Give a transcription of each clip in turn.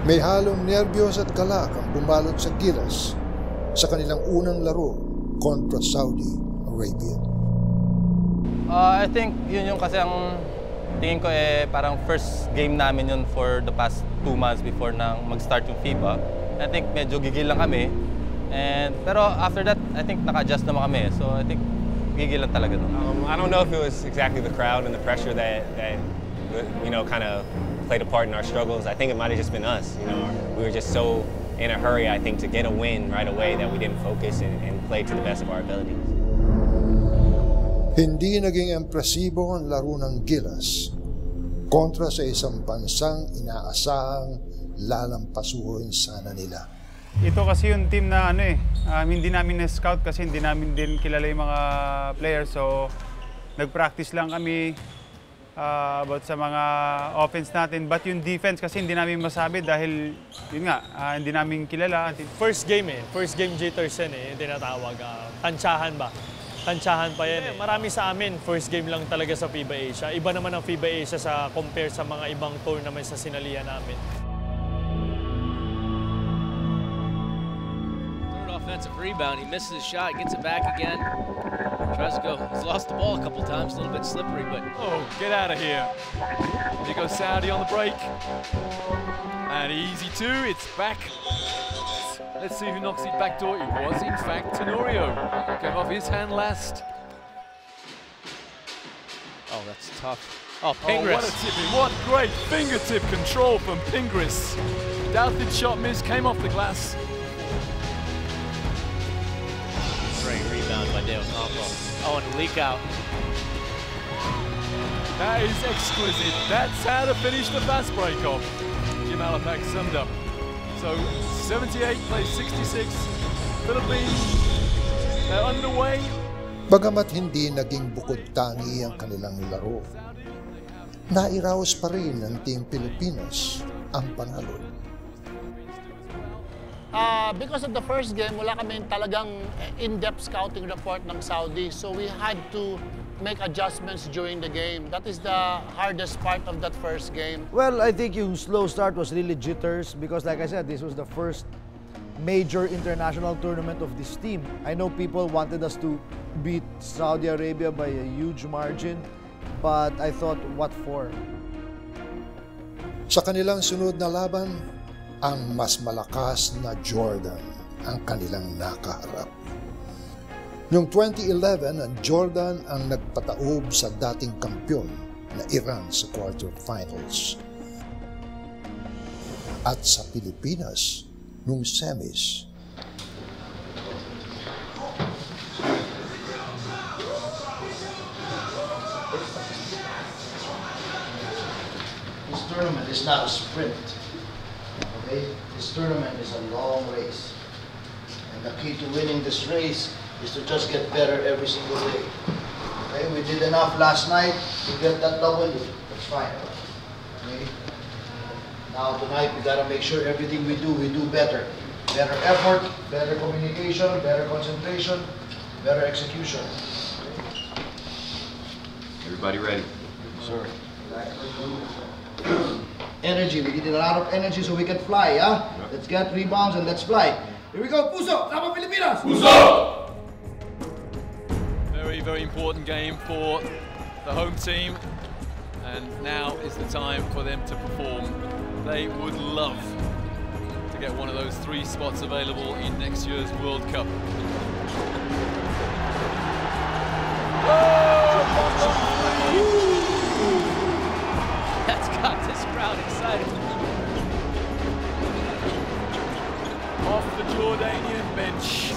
May halong nerbiyos at galak ang bumalot sa Gilas sa kanilang unang laro kontra Saudi Arabia. I think yun yung kasi ang tingin ko parang first game namin yun for the past 2 months before nang mag-start yung FIBA. I think medyo gigil lang kami. Pero after that, I think naka-adjust naman kami. So I think gigil lang talaga. I don't know if it was exactly the crowd and the pressure that you know, kind of played a part in our struggles. I think it might have just been us. You know, we were just so in a hurry, I think, to get a win right away that we didn't focus and play to the best of our abilities. Hindi naging impresibo ang laro ng Gilas kontra sa isang bansang inaasahang lalampasuhin sana nila. Ito kasi yung team na hindi namin na-scout kasi hindi namin din kilala yung mga players. So, nag-practice lang kami about sa mga offense natin. But yung defense kasi hindi namin masabi dahil, yun nga, hindi namin kilala. First game jitters yan yung tinatawag. Tansyahan ba? Tansyahan pa yan Marami sa amin, first game lang talaga sa FIBA Asia. Iba naman ang FIBA Asia sa compare sa mga ibang tournaments na sinalihan namin. Offensive rebound, he misses his shot, gets it back again. Tries to go, he's lost the ball a couple times, a little bit slippery, but... Oh, get out of here. There goes Saudi on the break. And easy two, it's back. Let's see who knocks it back door. It was, in fact, Tenorio. Came off his hand last. Oh, that's tough. Oh, Pingris. Oh, what a tipping. What great fingertip control from Pingris. Doubted shot miss, came off the glass. Great rebound by Dale Campo. Oh, and a leak out. That is exquisite. That's how to finish the fast break off. Jim Alapak summed up. So 78 plays 66. Philippines, they're underway. Bagamat hindi naging bukod tangi ang kanilang laro, nairaos pa rin ng Team Pilipinas ang panalo. Because of the first game, wala kami talagang in-depth scouting report ng Saudi. So we had to make adjustments during the game. That is the hardest part of that first game. Well, I think yung slow start was really jitters because like I said, this was the first major international tournament of this team. I know people wanted us to beat Saudi Arabia by a huge margin, but I thought, what for? Sa kanilang sunod na laban, ang mas malakas na Jordan ang kanilang nakaharap. Noong 2011, ang Jordan ang nagpataob sa dating kampyon na Iran sa quarterfinals. At sa Pilipinas, noong semis. This tournament is not a sprint. Okay? This tournament is a long race. And the key to winning this race is to just get better every single day. Okay? We did enough last night to get that W. That's fine. Okay? Now tonight we gotta make sure everything we do better. Better effort, better communication, better concentration, better execution. Everybody ready? Sir. Energy. We need a lot of energy so we can fly, yeah? Yep. Let's get rebounds and let's fly. Here we go. Puso! Sama Pilipinas! Puso! Very, very important game for the home team. And now is the time for them to perform. They would love to get one of those 3 spots available in next year's World Cup. That's got this crowd excited. Off the Jordanian bench.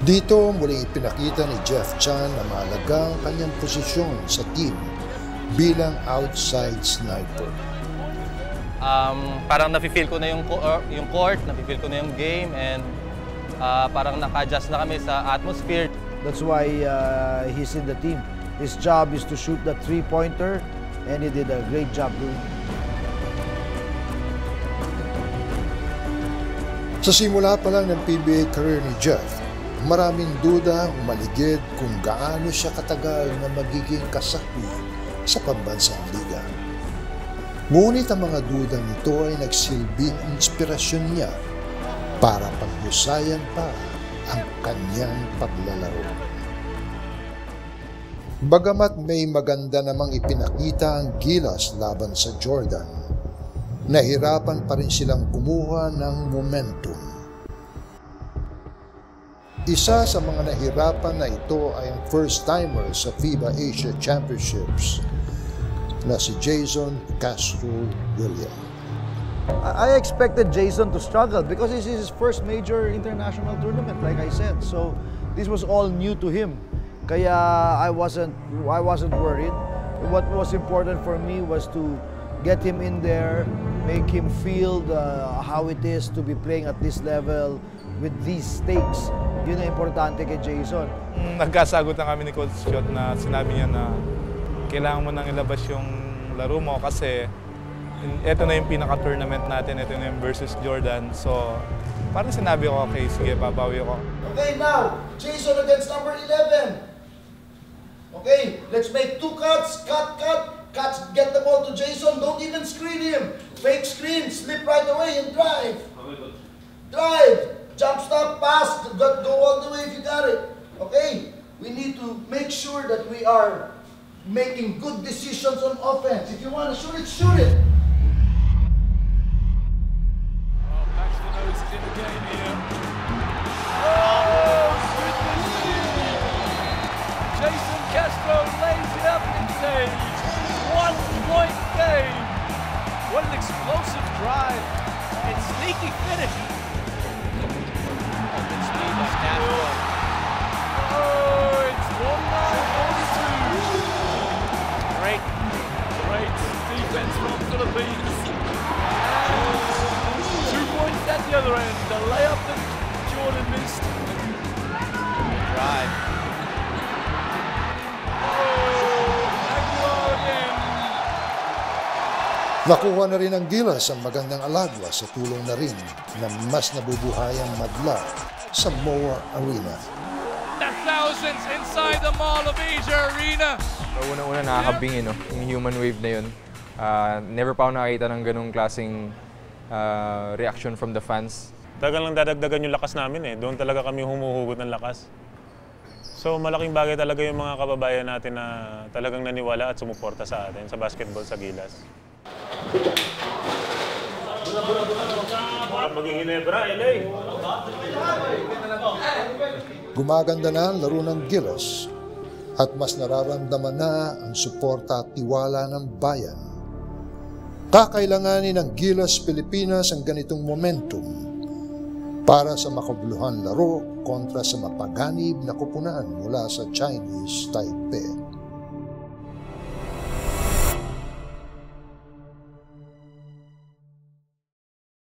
Dito muling ipinakita ni Jeff Chan na mahalaga ang kanyang posisyon sa team bilang outside sniper. Parang nafe-feel ko na yung court, nafe-feel ko na yung game, and parang naka-adjust na kami sa atmosphere. That's why he's in the team. His job is to shoot the 3-pointer, and he did a great job doing it. Sa simula pa lang ng PBA career ni Jeff, maraming duda umaligid kung gaano siya katagal na magiging kasapi sa pambansang liga. Ngunit ang mga dudang ito ay nagsilbing inspirasyon niya para paghusayan pa ang kanyang paglalaro. Bagamat may maganda namang ipinakita ang Gilas laban sa Jordan, nahirapan pa rin silang kumuha ng momentum. Isa sa mga nahirapan na ito ay ang first-timer sa FIBA Asia Championships na si Jason Castro-William. I expected Jason to struggle because this is his first major international tournament, like I said. So this was all new to him. Kaya I wasn't worried. What was important for me was to get him in there, make him feel how it is to be playing at this level with these stakes. Yun ang importante kay Jason. Nagkasagutan kami ni Coach Shot na sinabi niya na kailangan mo nang ilabas yung laro mo kasi ito na yung pinaka-tournament natin, ito na yung versus Jordan. So, parang sinabi ko, okay, sige, babawi ako. Okay, now, Jason against number 11. Okay, let's make 2 cuts, cut. Cuts, get the ball to Jason, don't even screen him. Fake screen, slip right away and drive. Drive, jump stop, pass, go all the way if you got it. Okay, we need to make sure that we are making good decisions on offense. If you want to shoot it, shoot it. Baxter knows he's in the game here. Oh, goodness me! Jason Castro lays it up and saves. 1-point game. What an explosive drive and sneaky finish. Open speed by Castro. Oh, it's 1-9-42. Great defense from Philippines. And 2 points at the other end. The layup that Jordan missed. drive. Nakuha na rin ng Gilas ang magandang alagwa sa tulong na rin na mas nabubuhayang madla sa MOA Arena. The thousands inside the Mall of Asia Arena. Una-una nakakabing yung human wave na yun. Never pa ako nakakita ng ganung klaseng reaction from the fans. Tagal lang dadagdagan yung lakas namin eh. Doon talaga kami humuhugot ng lakas. So malaking bagay talaga yung mga kababayan natin na talagang naniwala at sumuporta sa atin sa basketball sa Gilas. Maging Ginebra, LA. Gumaganda na ang laro ng Gilas at mas nararamdaman na ang suporta at tiwala ng bayan. Kakailanganin ng Gilas Pilipinas ang ganitong momentum para sa makabuluhan laro kontra sa mapaganib na kupunan mula sa Chinese Taipei.